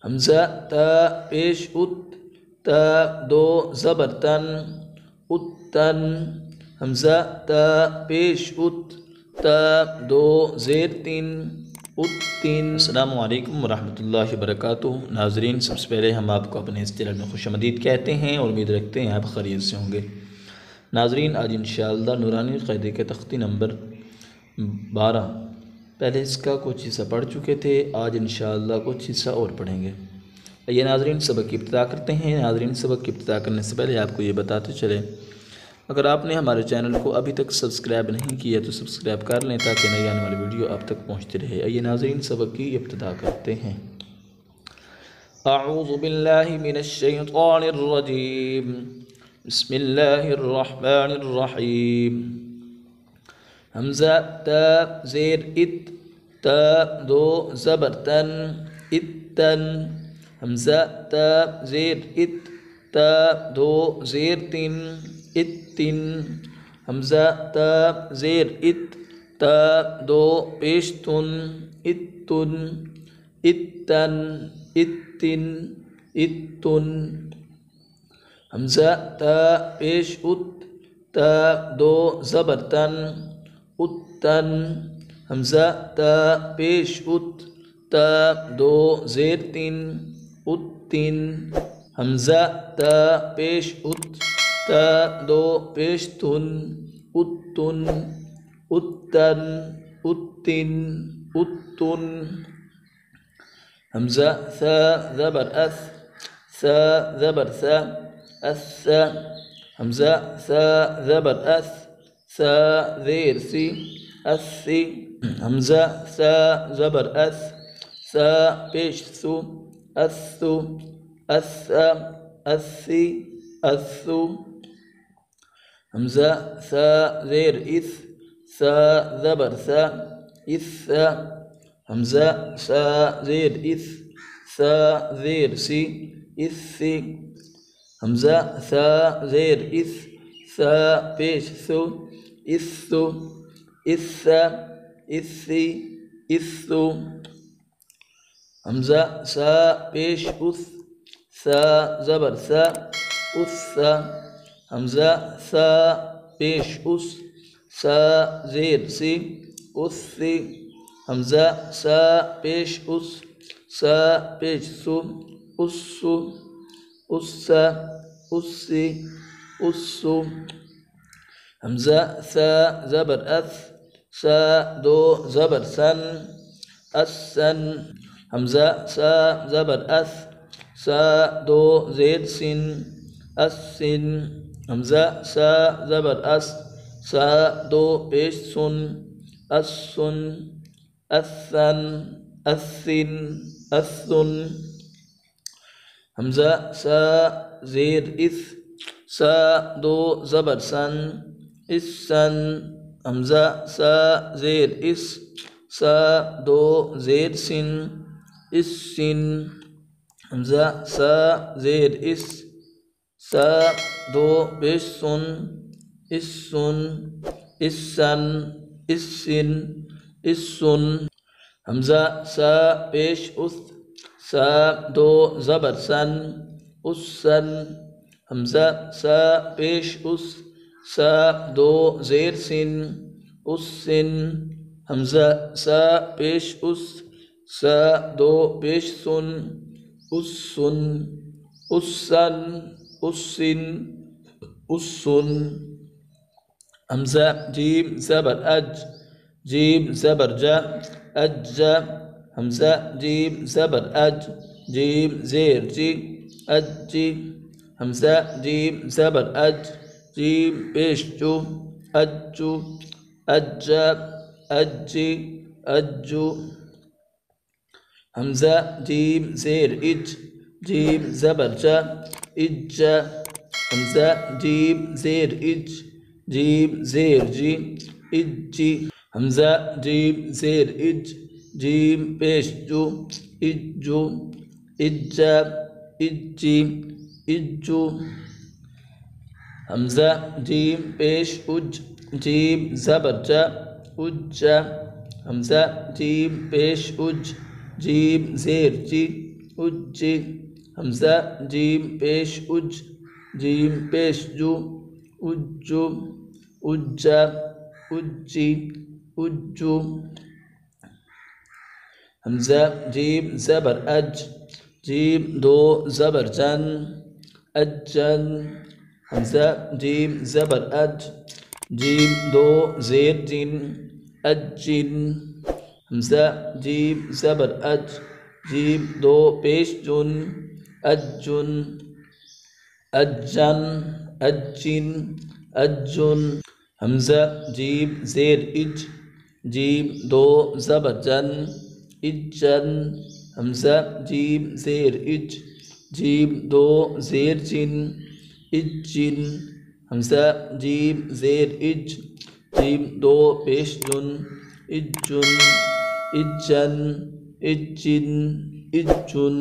हमज़ा त पेश उत त दो ज़बर तन उत्तन। हमज़ा त पेश उत त दो ज़ेर तीन उत्तीन। अस्सलामु अलैकुम वरहमतुल्लाहि वबरकातुहू। नाज़रीन, सबसे पहले हम आपको अपने इस चैनल में खुशामदीद कहते हैं और उम्मीद रखते हैं आप खैरियत से होंगे। नाज़रीन, आज इंशाअल्लाह नूरानी क़ायदे के तख्ती नंबर 12, पहले इसका कुछ हिस्सा पढ़ चुके थे, आज इंशाअल्लाह कुछ हिस्सा और पढ़ेंगे। ये नाज़रीन, सबक की इब्तिदा करते हैं। नाज़रीन, सबक की इब्तिदा करने से पहले आपको ये बताते चले, अगर आपने हमारे चैनल को अभी तक सब्सक्राइब नहीं किया तो सब्सक्राइब कर लें ताकि नई आने वाली वीडियो आप तक पहुँचती रहे। आइए नाज़रीन, सबक की इब्तिदा करते हैं। अऊज़ु बिल्लाहि मिनश शैतानिर रजीम, बिस्मिल्लाहिर रहमानिर रहीम। हमज़ा त ज़ेर इत त दो ज़बर तन इत्तन। हमज़ा त ज़ेर इत त दो ज़ेर तीन इत्तिन। हमज़ा त ज़ेर इत त दो पेश तुन इत्तुन इत्तन इत्तिन इत्तुन। हमज़ा त पेश उत त दो ज़बर तन उत्तन। हमज़ा त पेश उत त दो ज़ेर तीन उत्तीन। हमज़ा त पेश उत त दो पेश तुन उत्तुन उत्तन उत्तिन उत्तुन। हमज़ा थ ज़बर अस स ज़बर स अस। हमज़ा स ज़बर अस स ज़ेर सी अस्सी। हमज़ा स ज़बर अस स पेश सु अस्सु अस अस्सी अस्सु। हमज़ा स ज़ेर इस स ज़बर स इस। हमज़ा स ज़ेर इस स ज़ेर सी इससी। हमज़ा स ज़ेर इस स पेश सु इस्सु इस्स इस्सी इस्सु। हमज़ा स पेश उस स ज़बर स उस्स। हमज़ा स पेश उस स ज़ेर सी उस्सी। हमज़ा स पेश उस स पेश सु उस्सु उस्स उस्सी उस्सु। हमज़ा स ज़बर अस स दो ज़बर सन अस्सन। हमज़ा स ज़बर अस स दो ज़ेर सिन अस्सिन। हमज़ा स ज़बर अस स दो पेश सुन अस्सुन अस्सन अस्सिन अस्सुन। हमज़ा स ज़ेर इस स दो ज़बर सन इस्सन। हमज़ा स ज़ेर इस स दो ज़ेर सिन इस्सिन। हमज़ा स ज़ेर इस स दो पेश सुन इस्सुन इस्सन इस्सिन इस्सुन। हमज़ा स पेश उस स दो ज़बर सन उस्सन। हमज़ा स पेश उस स दो ज़ेर सिन उस्सिन। हमज़ा स पेश उस स दो पेश सुन उस्सुन उस्सन उस्सिन उस्सुन। हमज़ा जीम ज़बर अज जीम ज़बर ज अज। हमज़ा जीम ज़बर अज जीम ज़ेर जी अज्जी। हमज़ा जीम ज़बर अज जीम पेश जू अज्जू अज्ज अज्जी अज्जू। हमज़ा जीम ज़ेर इज जीम ज़बर ज इज्ज। हमज़ा जीम ज़ेर इज जीम ज़ेर जी इज्जी। हमज़ा जीम ज़ेर इज जीम पेश जू इज्जू इज्जा इज्जी इज्जू। हमज़ा जीम पेश उज जीम ज़बर ज उज्जा। हमज़ा जीम पेश उज जीम ज़ेर जी उज हमज़ा जीम पेश उज जीम पेश जू उज्जु उज्जा उज्जी उज्जू हमज़ा जीम ज़बर अज जीम दो ज़बर जन अज्जन हमज़ा जीम ज़बर अज जीम दो ज़ेर जिन अज्जिन हमज़ा जीम ज़बर अज जीम दो पेश जुन अज्जुन अज्जन अज्जिन अज्जुन हमज़ा जीम ज़ेर इज जीम दो ज़बर जन इज्जन हमज़ा जीम ज़ेर इज जीम दो ज़ेर जिन इज्जिन हमज़ा जीम ज़ेर इज जीम दो पेश जुन इज्जुन इज्जन इज्जिन इज्जुन।